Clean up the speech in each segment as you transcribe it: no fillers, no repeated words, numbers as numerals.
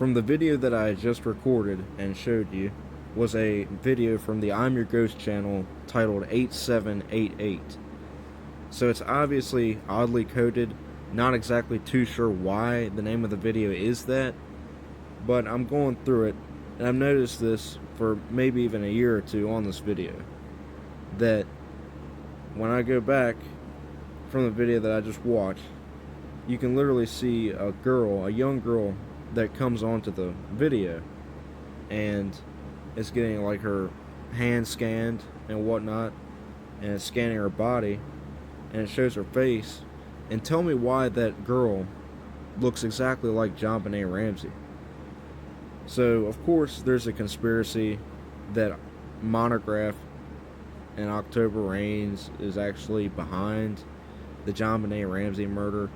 from the video that I just recorded and showed you was a video from the I'm Your Ghost channel titled 8788. So it's obviously oddly coded, not exactly too sure why the name of the video is that, but I'm going through it and I've noticed this for maybe even a year or two on this video, that when I go back from the video that I just watched, you can literally see a young girl that comes onto the video and is getting like her hand scanned and whatnot, and it's scanning her body and it shows her face. And tell me why that girl looks exactly like Jonbenet Ramsey. So of course there's a conspiracy that Montagraph and October Rains is actually behind the Jonbenet Ramsey murder,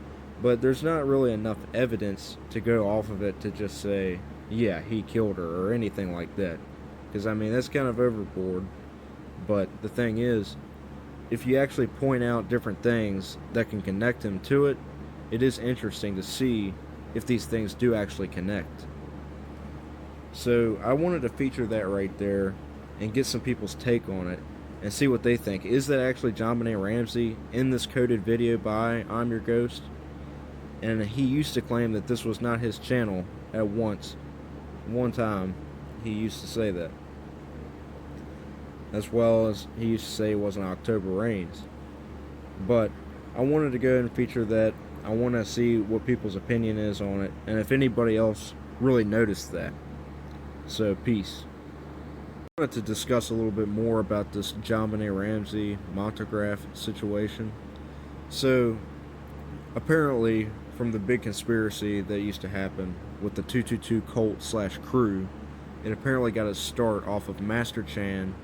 but there's not really enough evidence to go off of it to just say, yeah, he killed her or anything like that. Because I mean, that's kind of overboard. But the thing is, if you actually point out different things that can connect him to it, it is interesting to see if these things do actually connect. So I wanted to feature that right there and get some people's take on it and see what they think. Is that actually Jonbenet Ramsey in this coded video by I'm Your Ghost? And he used to claim that this was not his channel at one time he used to say that, as well as he used to say it wasn't October Rains. But I wanted to go and feature that. I want to see what people's opinion is on it, and if anybody else really noticed that. So peace. I wanted to discuss a little bit more about this Jonbenet Ramsey Montagraph situation. So apparently, from the big conspiracy that used to happen with the 222 cult / crew, it apparently got its start off of masterchan.org,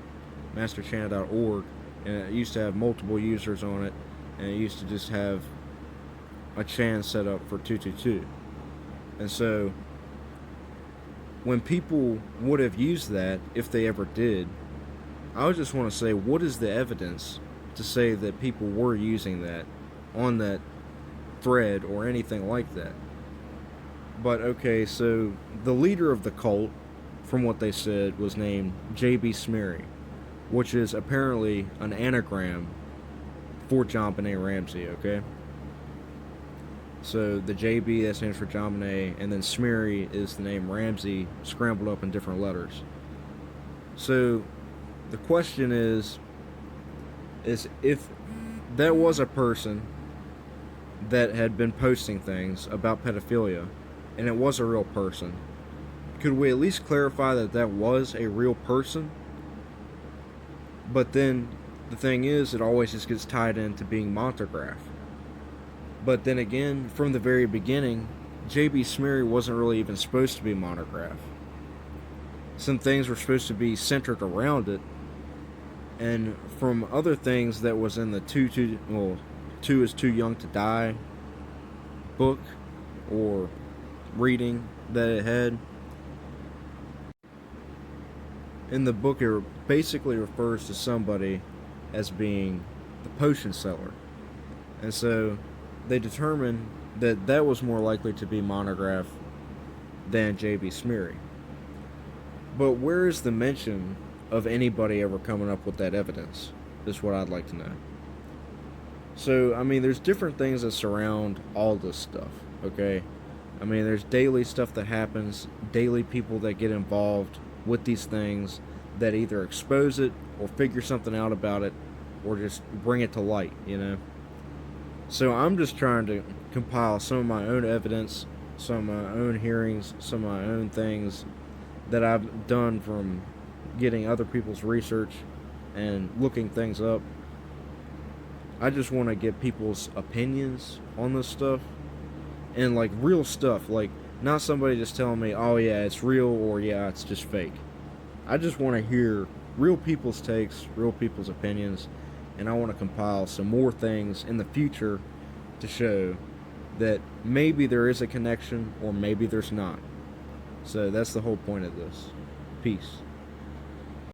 and it used to have multiple users on it, and it used to just have a chan set up for 222. And so when people would have used that, if they ever did, I would just want to say, what is the evidence to say that people were using that on that thread or anything like that? But okay, so the leader of the cult, from what they said, was named JB Smeary, which is apparently an anagram for Jonbenet Ramsey, okay? So the JB, that stands for Jonbenet, and then Smeary is the name Ramsey scrambled up in different letters. So the question is if that was a person that had been posting things about pedophilia, and it was a real person, could we at least clarify that that was a real person? But then the thing is, it always just gets tied into being Montagraph. But then again, from the very beginning, JB Smeary wasn't really even supposed to be Montagraph. Some things were supposed to be centered around it, and from other things that was in the 2 is Too Young to Die book or reading that it had. In the book, it basically refers to somebody as being the potion seller. And so they determined that that was more likely to be Montagraph than JB Smeary. But where is the mention of anybody ever coming up with that evidence? Is what I'd like to know. So, I mean, there's different things that surround all this stuff, okay? I mean, there's daily stuff that happens, daily people that get involved with these things that either expose it or figure something out about it or just bring it to light, you know? So I'm just trying to compile some of my own evidence, some of my own hearings, some of my own things that I've done from getting other people's research and looking things up. I just want to get people's opinions on this stuff, and like real stuff, like not somebody just telling me, oh yeah, it's real, or yeah, it's just fake. I just want to hear real people's takes, real people's opinions, and I want to compile some more things in the future to show that maybe there is a connection or maybe there's not. So that's the whole point of this. Peace.